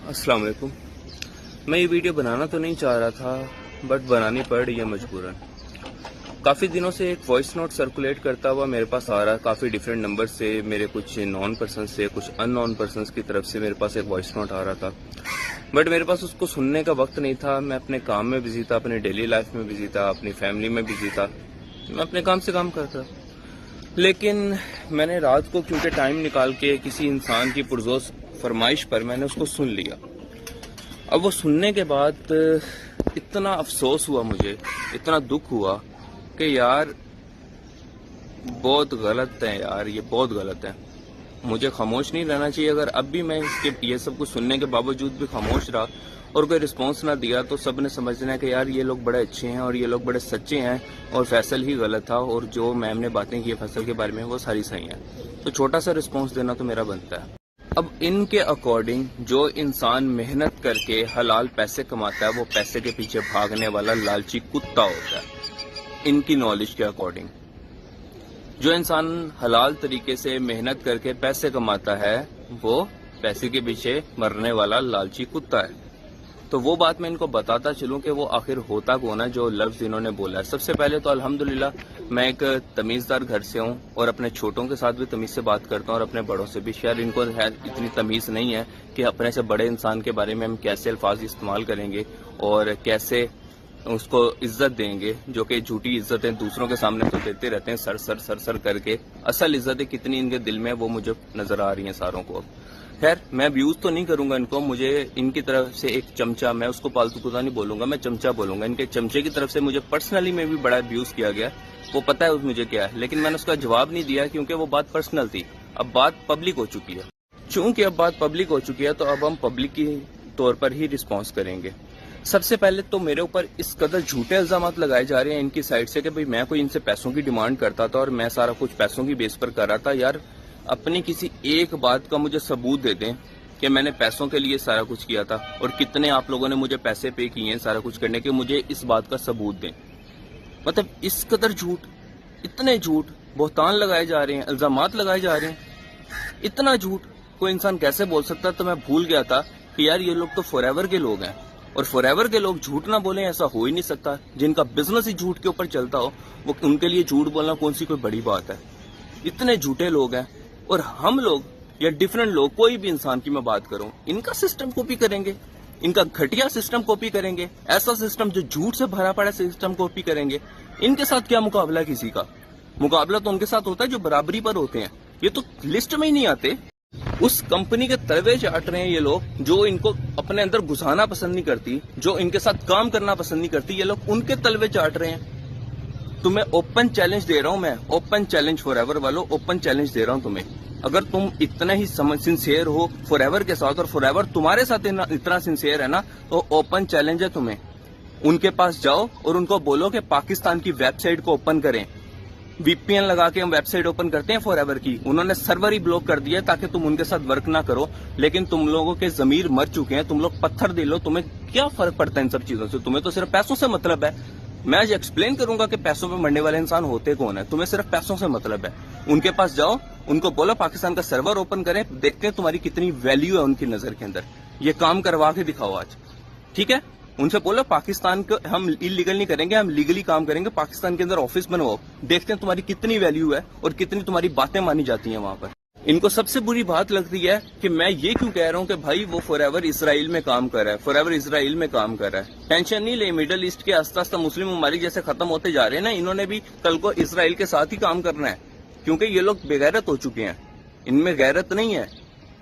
अस्सलाम वालेकुम। मैं ये वीडियो बनाना तो नहीं चाह रहा था, बट बनानी पड़ रही है मजबूरन। काफ़ी दिनों से एक वॉइस नोट सर्कुलेट करता हुआ मेरे पास आ रहा है, काफ़ी डिफरेंट नंबर से, मेरे कुछ नॉन पर्सन से, कुछ अननोन पर्सन्स की तरफ से मेरे पास एक वॉइस नोट आ रहा था। बट मेरे पास उसको सुनने का वक्त नहीं था। मैं अपने काम में बिजी था, अपने डेली लाइफ में बिजी था, अपनी फैमिली में बिजी था। मैं अपने काम से काम करता। लेकिन मैंने रात को क्योंकि टाइम निकाल के किसी इंसान की पुरजोर फरमाइश पर मैंने उसको सुन लिया। अब वो सुनने के बाद इतना अफसोस हुआ मुझे, इतना दुख हुआ कि यार बहुत गलत है यार, ये बहुत गलत है। मुझे खामोश नहीं रहना चाहिए। अगर अब भी मैं इसके ये सब कुछ सुनने के बावजूद भी खामोश रहा और कोई रिस्पॉन्स ना दिया तो सब ने समझना है कि यार ये लोग बड़े अच्छे हैं और ये लोग बड़े सच्चे हैं और फैसल ही गलत था और जो मैम ने बातें की फैसल के बारे में वो सारी सही हैं। तो छोटा सा रिस्पॉन्स देना तो मेरा बनता है। अब इनके अकॉर्डिंग जो इंसान मेहनत करके हलाल पैसे कमाता है वो पैसे के पीछे भागने वाला लालची कुत्ता होता है। इनकी नॉलेज के अकॉर्डिंग जो इंसान हलाल तरीके से मेहनत करके पैसे कमाता है वो पैसे के पीछे मरने वाला लालची कुत्ता है। तो वो बात मैं इनको बताता चलूं कि वो आखिर होता कौन है जो लफ्ज इन्होंने बोला है। सबसे पहले तो अल्हम्दुलिल्लाह मैं एक तमीज़दार घर से हूं और अपने छोटों के साथ भी तमीज़ से बात करता हूं और अपने बड़ों से भी। शायद इनको इतनी तमीज़ नहीं है कि अपने से बड़े इंसान के बारे में हम कैसे अल्फाज इस्तेमाल करेंगे और कैसे उसको इज्जत देंगे, जो कि झूठी इज्जतें दूसरों के सामने तो देते रहते हैं सर सर सर सर करके। असल इज्जतें कितनी इनके दिल में वो मुझे नजर आ रही हैं सारों को। खैर मैं अब्यूज तो नहीं करूंगा इनको। मुझे इनकी तरफ से एक चमचा, मैं उसको पालतू कुत्ता नहीं बोलूंगा, मैं चमचा बोलूंगा। इनके चमचे की तरफ से मुझे पर्सनली में भी बड़ा अब्यूज किया गया, वो पता है मुझे क्या है, लेकिन मैंने उसका जवाब नहीं दिया क्योंकि वो बात पर्सनल थी। अब बात पब्लिक हो चुकी है। चूंकि अब बात पब्लिक हो चुकी है तो अब हम पब्लिक की तौर पर ही रिस्पॉन्स करेंगे। सबसे पहले तो मेरे ऊपर इस कदर झूठे इल्जाम लगाए जा रहे हैं इनकी साइड से कि भाई मैं कोई इनसे पैसों की डिमांड करता था और मैं सारा कुछ पैसों की बेस पर कर रहा था। यार अपनी किसी एक बात का मुझे सबूत दे दें कि मैंने पैसों के लिए सारा कुछ किया था और कितने आप लोगों ने मुझे पैसे पे किए हैं सारा कुछ करने के, मुझे इस बात का सबूत दें। मतलब इस कदर झूठ, इतने झूठ, बहुतान लगाए जा रहे हैं, इल्जामात लगाए जा रहे हैं। इतना झूठ कोई इंसान कैसे बोल सकता है? तो मैं भूल गया था कि यार ये लोग तो फॉरएवर के लोग हैं और फॉरएवर के लोग झूठ ना बोलें ऐसा हो ही नहीं सकता। जिनका बिजनेस ही झूठ के ऊपर चलता हो वो उनके लिए झूठ बोलना कौन सी कोई बड़ी बात है? इतने झूठे लोग हैं और हम लोग या डिफरेंट लोग, कोई भी इंसान की मैं बात करूं, इनका सिस्टम कॉपी करेंगे, इनका घटिया सिस्टम कॉपी करेंगे, ऐसा सिस्टम जो झूठ से भरा पड़ा सिस्टम कॉपी करेंगे। इनके साथ क्या मुकाबला है? किसी का मुकाबला तो उनके साथ होता है जो बराबरी पर होते हैं। ये तो लिस्ट में ही नहीं आते। उस कंपनी के तलवे चाट रहे हैं ये लोग जो इनको अपने अंदर घुसाना पसंद नहीं करती, जो इनके साथ काम करना पसंद नहीं करती, ये लोग उनके तलवे चाट रहे हैं। तुम्हें ओपन चैलेंज दे रहा हूं मैं, ओपन चैलेंज फॉरएवर वालों, ओपन चैलेंज दे रहा हूं तुम्हें। अगर तुम इतना ही सिंसियर हो फॉरएवर के साथ और फॉरएवर तुम्हारे साथ इतना सिंसियर है ना, तो ओपन चैलेंज है तुम्हें। उनके पास जाओ और उनको बोलो कि पाकिस्तान की वेबसाइट को ओपन करें। वीपीएन लगा के हम वेबसाइट ओपन करते हैं फॉरएवर की, उन्होंने सर्वर ही ब्लॉक कर दिया ताकि तुम उनके साथ वर्क ना करो। लेकिन तुम लोगों के जमीर मर चुके हैं, तुम लोग पत्थर दिल हो, तुम्हें क्या फर्क पड़ता है इन सब चीजों से? तुम्हें तो सिर्फ पैसों से मतलब है। मैं आज एक्सप्लेन करूंगा कि पैसों पे मरने वाले इंसान होते कौन है। तुम्हें सिर्फ पैसों से मतलब है। उनके पास जाओ, उनको बोलो पाकिस्तान का सर्वर ओपन करें, देखते हैं तुम्हारी कितनी वैल्यू है उनकी नजर के अंदर। ये काम करवा के दिखाओ आज, ठीक है? उनसे बोलो पाकिस्तान को हम इलीगल नहीं करेंगे, हम लीगली काम करेंगे, पाकिस्तान के अंदर ऑफिस बनवाओ, देखते हैं तुम्हारी कितनी वैल्यू है और कितनी तुम्हारी बातें मानी जाती हैं वहां पर। इनको सबसे बुरी बात लगती है कि मैं ये क्यों कह रहा हूं कि भाई वो फॉरएवर इसराइल में काम कर रहा है, फॉरएवर इसराइल में काम कर रहा है। टेंशन नहीं ले, मिडल ईस्ट के आस्ता आस्ता मुस्लिम ममालिक जैसे खत्म होते जा रहे हैं ना, इन्होंने भी कल को इसराइल के साथ ही काम करना है, क्योंकि ये लोग बेगैरत हो चुके हैं। इनमें गैरत नहीं है।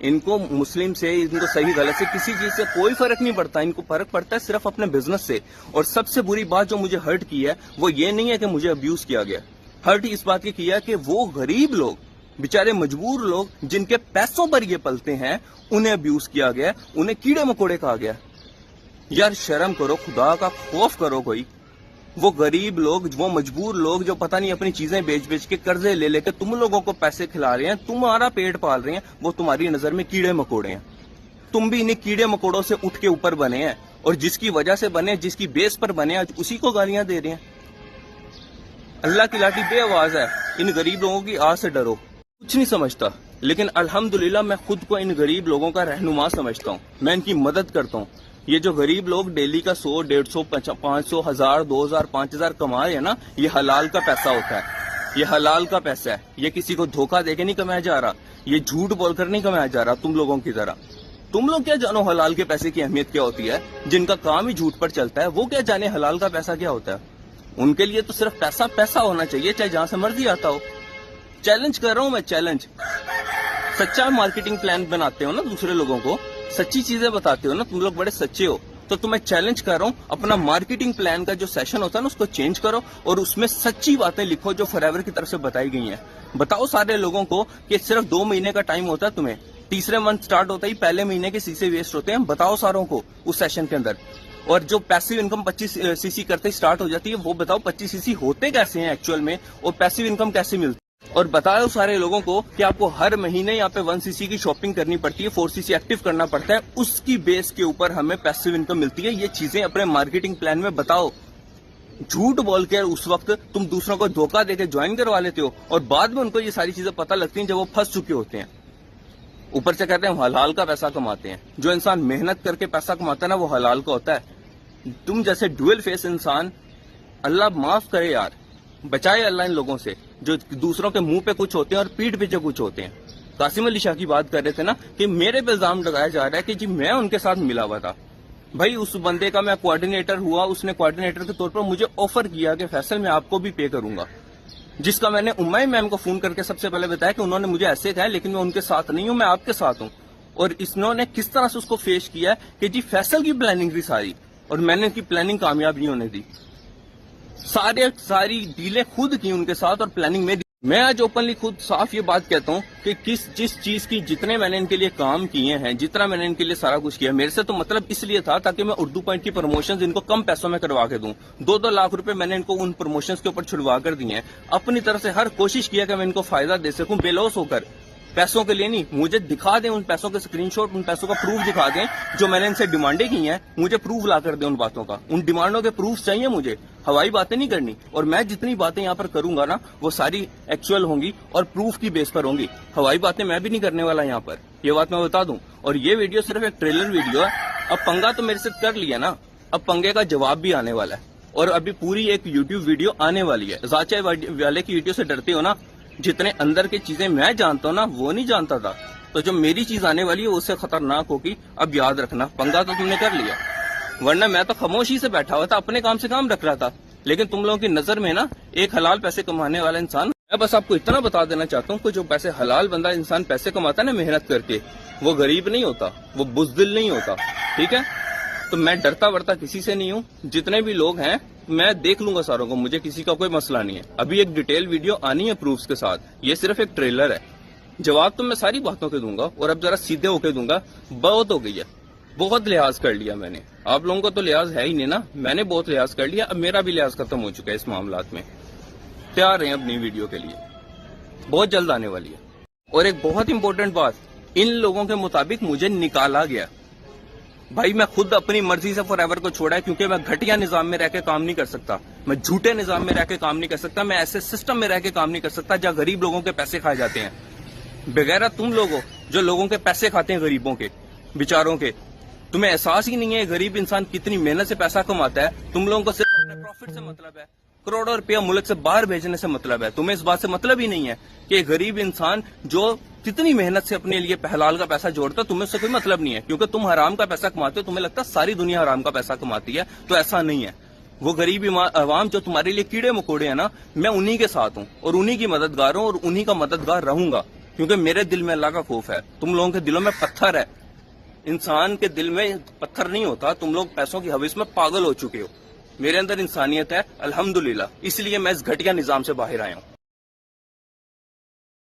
इनको मुस्लिम से, इनको सही गलत से, किसी चीज से कोई फर्क नहीं पड़ता। इनको फर्क पड़ता है सिर्फ अपने बिजनेस से। और सबसे बुरी बात जो मुझे हर्ट की है वो ये नहीं है कि मुझे अब्यूज किया गया, हर्ट इस बात की किया कि वो गरीब लोग, बेचारे मजबूर लोग जिनके पैसों पर ये पलते हैं, उन्हें अब्यूज किया गया, उन्हें कीड़े मकोड़े कहा गया। यार शर्म करो, खुदा का खौफ करो कोई। वो गरीब लोग, वो मजबूर लोग जो पता नहीं अपनी चीजें बेच बेच के कर्जे ले लेकर तुम लोगों को पैसे खिला रहे हैं, तुम्हारा पेट पाल रहे हैं, वो तुम्हारी नजर में कीड़े मकोड़े हैं। तुम भी इन्हीं कीड़े मकोड़ों से उठ के ऊपर बने हैं और जिसकी वजह से बने, जिसकी बेस पर बने, आज उसी को गालियां दे रहे हैं। अल्लाह की लाठी बेआवाज है, इन गरीब लोगों की आह से डरो। कुछ नहीं समझता, لیکن الحمدللہ میں خود کو ان غریب لوگوں کا رہنما سمجھتا ہوں, میں ان کی مدد کرتا ہوں. یہ جو غریب لوگ ڈیلی کا 100, 150, 500, 1000, 2000, 5000 کما رہے ہیں نا, یہ حلال کا پیسہ ہوتا ہے, یہ حلال کا پیسہ ہے. یہ کسی کو دھوکہ دے کے نہیں کمایا جا رہا, یہ جھوٹ بول کر نہیں کمایا جا رہا تم لوگوں کی طرح. تم لوگ کیا جانو حلال کے پیسے کی اہمیت کیا ہوتی ہے؟ جن کا کام ہی جھوٹ پر چلتا ہے وہ کیا جانے حلال کا پیسہ کیا ہوتا ہے. ان کے لیے تو صرف پیسہ پیسہ ہونا چاہیے, چاہے جہاں سے مرضی آتا ہو. چیلنج کر رہا ہوں میں, چیلنج. سچا مارکیٹنگ پلان بناتے ہو نا دوسرے لوگوں کو, سچی چیزیں بتاتے ہو نا, تم لوگ بڑے سچے ہو, تو تمہیں چیلنج کر رہا ہوں اپنا مارکیٹنگ پلان کا جو سیشن ہوتا ہے نا اس کو چینج کرو اور اس میں سچی باتیں لکھو جو فار ایور کی طرف سے بتائی گئی ہیں. بتاؤ سارے لوگوں کو کہ صرف 2 مہینے کا ٹائم ہوتا ہے تمہیں, تیسرے منتھ سٹارٹ ہوتا ہی پہلے مہینے کے سیسے ویسٹ ہوتے ہیں. بتاؤ ساروں کو اس سیشن کے اندر. اور جو پیسو انکم 25 CC کرتے ہی سٹارٹ ہو جاتی ہے, وہ بتاؤ 25 CC ہوتے کیسے ہیں ایکچوئل میں, اور پیسو انکم کیسے ملتی ہے. اور بتاؤ سارے لوگوں کو کہ آپ کو ہر مہینے یہاں پہ 1 CC کی شاپنگ کرنی پڑتی ہے, 4 CC ایکٹیو کرنا پڑتا ہے, اس کی بیس کے اوپر ہمیں پیسو انکم ملتی ہے. یہ چیزیں اپنے مارکیٹنگ پلان میں بتاؤ. جھوٹ بول کے اس وقت تم دوسروں کو دھوکہ دے کے جوائن کروا لیتے ہو, اور بعد میں ان کو یہ ساری چیزیں پتہ لگتی ہیں جب وہ پھنس چکے ہوتے ہیں. اوپر سے کہتے ہیں حلال کا پیسہ کماتے ہیں. جو انسان محنت کر کے پیسہ کماتا ہے نا وہ حلال کا ہوتا ہے. تم جیسے ڈوئل فیس انسان, اللہ معاف کرے یار, بچائے اللہ ان لوگوں سے جو دوسروں کے منہ پہ کچھ ہوتے ہیں اور پیٹھ پیچھے کچھ ہوتے ہیں. قاسم علی شاہ کی بات کر رہے تھے نا کہ میرے پہ الزام لگایا جا رہا ہے کہ جی میں ان کے ساتھ ملا ہوا تھا. بھائی اس بندے کا میں کوآرڈینیٹر ہوا, اس نے کوآرڈینیٹر کے طور پر مجھے آفر کیا کہ فیصل میں آپ کو بھی پے کروں گا, جس کا میں نے امائی میم کو فون کر کے سب سے پہلے بتایا کہ انہوں نے مجھے ایسے کہا لیکن میں ان کے ساتھ نہیں ہوں, میں آپ کے ساتھ ہوں. اور انہوں نے کس طرح سے اس کو فیش کیا کہ جی فیصل کی پلاننگ تھی ساری, اور میں نے ان کی پلاننگ کامیاب نہیں ہونے دی. ساری ڈیلیں خود کی ان کے ساتھ اور پلاننگ میں. میں آج اوپنلی خود صاف یہ بات کہتا ہوں کہ جس چیز کی جتنے میں نے ان کے لیے کام کیے ہیں, جتنا میں نے ان کے لیے سارا کچھ کیا, میرے سے تو مطلب اس لیے تھا تاکہ میں اردو پوائنٹ کی پروموشنز ان کو کم پیسوں میں کروا کے دوں. 2-2 لاکھ روپے میں نے ان کو ان پروموشنز کے اوپر چھڑوا کر دیے ہیں. اپنی طرف سے ہر کوشش کیا کہ میں ان کو فائدہ دے سکوں بے لوس ہو کر. پیسوں کے لیے نہیں, مجھے دکھا دیں ان پیسوں کے اسکرین شاٹ, ان پیسوں کا پروف دکھا دیں جو میں نے ان سے ڈیمانڈیں کی ہیں, مجھے پروف لا کر دیں ان باتوں کا. ان ڈیمانڈوں کے پروف چاہیے مجھے, ہوائی باتیں نہیں کرنی. اور میں جتنی باتیں یہاں پر کروں گا نا وہ ساری ایکچوئل ہوں گی اور پروف کی بیس پر ہوں گی. ہوائی باتیں میں بھی نہیں کرنے والا یہاں پر, یہ بات میں بتا دوں. اور یہ ویڈیو صرف ایک ٹریلر ویڈیو ہے. اب پنگا تو میرے سے کر لیا نا, اب پنگے کا جواب بھی آنے والا ہے. اور ابھی پوری ایک یوٹیوب ویڈیو آنے والی ہے. ذاچہ والے کی ویڈیو سے ڈرتے ہو نا, جتنے اندر کی چیزیں میں جانتا ہوں نا وہ نہیں جانتا تھا, تو جو میری چیز آنے والی ہے اس سے خطرناک ہوگی. اب یاد رکھنا, پنگا تو تم نے کر لیا, ورنہ میں تو خاموشی سے بیٹھا ہوا تھا, اپنے کام سے کام رکھ رہا تھا. لیکن تم لوگوں کی نظر میں نا ایک حلال پیسے کمانے والا انسان, میں بس آپ کو اتنا بتا دینا چاہتا ہوں کہ جو پیسے حلال بندہ انسان پیسے کماتا ہے نا محنت کر کے, وہ غریب نہیں ہوتا, وہ بزدل نہیں ہوتا. ٹھیک ہے, تو میں ڈرتا ورتا کسی سے نہیں ہوں. جتنے بھی لوگ ہیں میں دیکھ لوں گا ساروں کو, مجھے کسی کا کوئی مسئلہ نہیں ہے. ابھی ایک ڈیٹیل ویڈیو آنی ہے پروفز کے ساتھ, یہ صرف ایک ٹریلر ہے. جواب تو میں ساری باتوں کے دوں گا, اور اب ذرا سیدھے ہو کے دوں گا. بہت ہو گئی ہے, بہت لحاظ کر لیا میں نے. آپ لوگوں کو تو لحاظ ہے ہی نہیں نا, میں نے بہت لحاظ کر لیا. اب میرا بھی لحاظ ختم ہو چکا ہے اس معاملات میں. تیار رہیں اپنی ویڈیو کے لیے, بہت جلد آنے والی ہے. اور ایک بہت امپورٹنٹ بات, ان لوگوں کے مطابق مجھے نکالا گیا. بھائی میں خود اپنی مرضی سے فار ایور کو چھوڑا ہے, کیونکہ میں گھٹیا نظام میں رہ کے کام نہیں کر سکتا, میں جھوٹے نظام میں رہ کے کام نہیں کر سکتا, میں ایسے سسٹم میں رہ کے کام نہیں کر سکتا جہاں غریب لوگوں کے پیسے کھائے جاتے ہیں. بغیر تم لوگوں جو لوگوں کے پیسے کھاتے ہیں, غریبوں کے بیچاروں کے, تمہیں احساس ہی نہیں ہے غریب انسان کتنی محنت سے پیسہ کماتا ہے. تم لوگوں کو صرف اپنے پروفٹ سے مطلب ہے, کروڑوں روپیہ ملک سے باہر بھیجنے سے مطلب ہے. تمہیں اس بات سے مطلب ہی نہیں ہے کہ غریب انسان جو کتنی محنت سے اپنے لیے حلال کا پیسہ جوڑتا ہے, تمہیں اس سے کوئی مطلب نہیں ہے. کیونکہ تم حرام کا پیسہ کماتے ہو, تمہیں لگتا ہے ساری دنیا حرام کا پیسہ کماتی ہے, تو ایسا نہیں ہے. وہ غریب عوام جو تمہارے لیے کیڑے مکوڑے ہیں نا, میں انہی کے ساتھ ہوں اور انہی کی مددگار ہوں اور انہی کا مددگار رہوں گا. کیونکہ میرے دل میں اللہ کا خوف ہے. تم لوگوں کے دلوں میں پتھر ہے, انسان کے دل میں پتھر نہیں ہوتا. تم لوگ پیسوں کی ہوس میں پاگل ہو چکے ہو. میرے اندر انسانیت ہے الحمدللہ, اس لیے میں اس گھٹیا نظام سے باہر آیا ہوں.